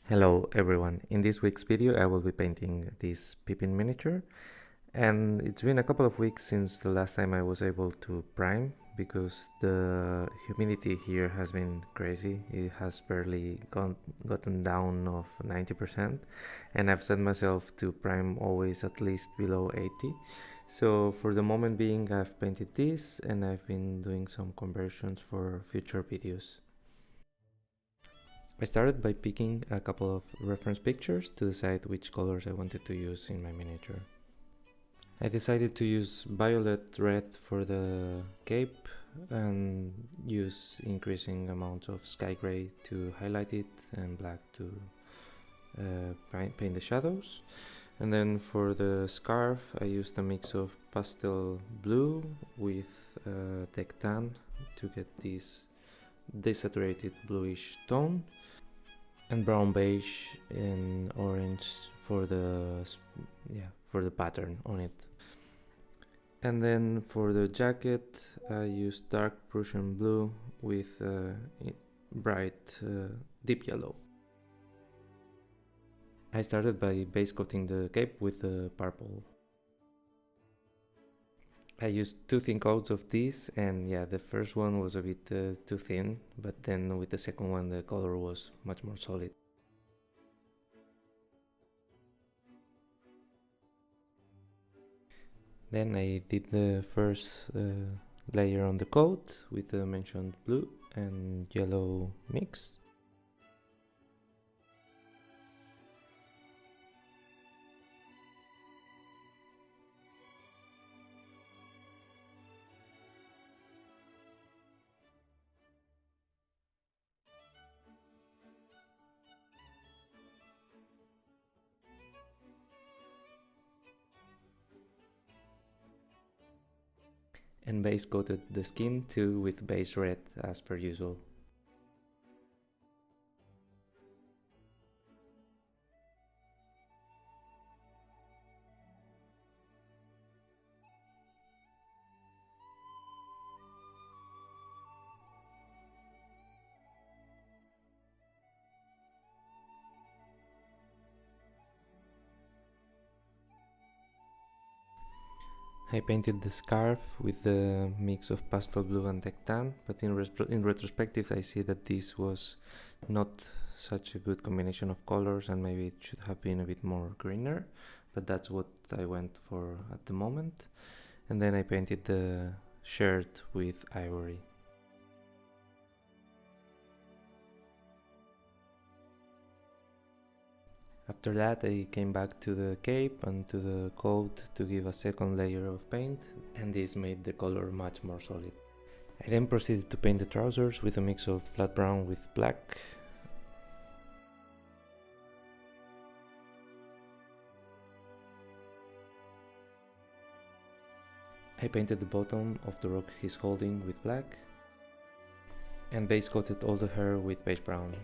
Hello everyone, in this week's video I will be painting this Pippin miniature, and it's been a couple of weeks since the last time I was able to prime because the humidity here has been crazy. It has barely gotten down of 90%, and I've set myself to prime always at least below 80. So for the moment being I've painted this and I've been doing some conversions for future videos. I started by picking a couple of reference pictures to decide which colors I wanted to use in my miniature. I decided to use violet red for the cape and use increasing amounts of sky gray to highlight it and black to paint the shadows. And then for the scarf I used a mix of pastel blue with deck tan to get this desaturated bluish tone, and brown beige and orange for the pattern on it. And then for the jacket I used dark Prussian blue with bright deep yellow. I started by base coating the cape with purple. I used two thin coats of these, and yeah, the first one was a bit too thin, but then with the second one the color was much more solid. Then I did the first layer on the coat with the mentioned blue and yellow mix. And base coated the skin too with base red as per usual. I painted the scarf with the mix of pastel blue and deck tan, but in retrospective I see that this was not such a good combination of colors and maybe it should have been a bit more greener, but that's what I went for at the moment. And then I painted the shirt with ivory. After that I came back to the cape and to the coat to give a second layer of paint, and this made the color much more solid. I then proceeded to paint the trousers with a mix of flat brown with black. I painted the bottom of the rock he's holding with black, and base coated all the hair with beige brown.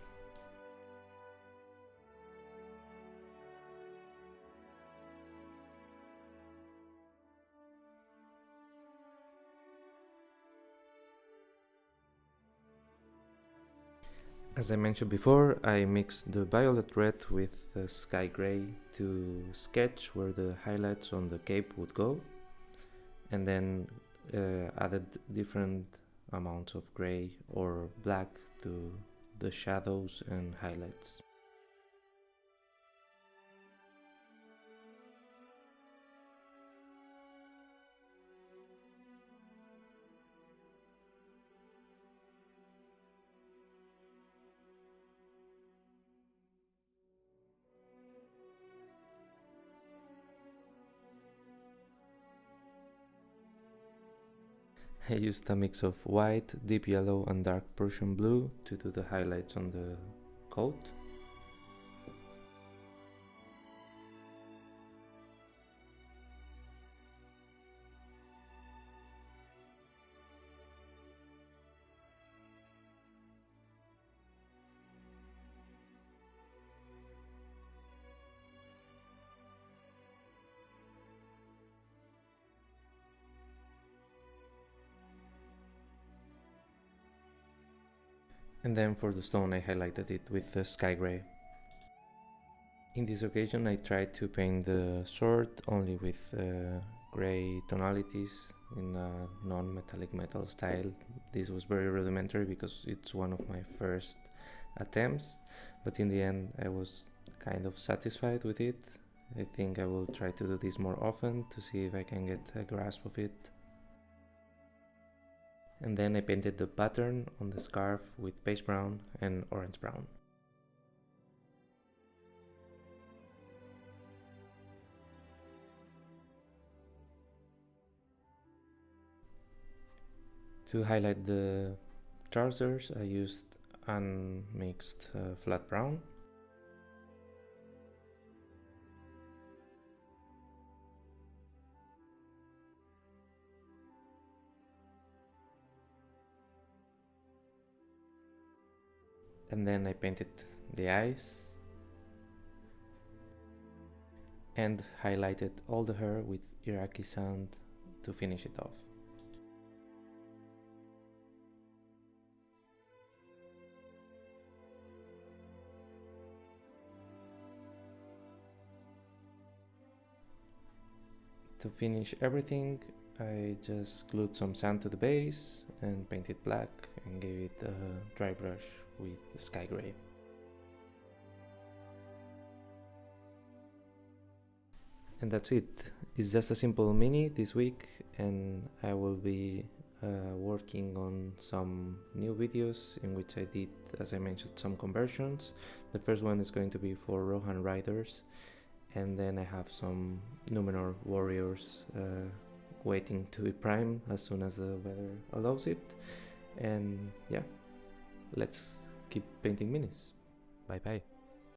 As I mentioned before, I mixed the violet red with the sky gray to sketch where the highlights on the cape would go, and then added different amounts of gray or black to the shadows and highlights. I used a mix of white, deep yellow and dark Prussian blue to do the highlights on the coat. And then for the stone I highlighted it with the sky gray. In this occasion I tried to paint the sword only with gray tonalities in a non-metallic metal style. This was very rudimentary because it's one of my first attempts, but in the end I was kind of satisfied with it. I think I will try to do this more often to see if I can get a grasp of it. And then I painted the pattern on the scarf with beige brown and orange brown. To highlight the trousers I used unmixed flat brown. And then I painted the eyes and highlighted all the hair with Iraqi sand to finish it off. To finish everything, I just glued some sand to the base and painted black and gave it a dry brush with sky gray. And that's it. It's just a simple mini this week, and I will be working on some new videos in which I did, as I mentioned, some conversions. The first one is going to be for Rohan Riders, and then I have some Numenor warriors waiting to be primed as soon as the weather allows it. And yeah, let's keep painting minis. Bye bye.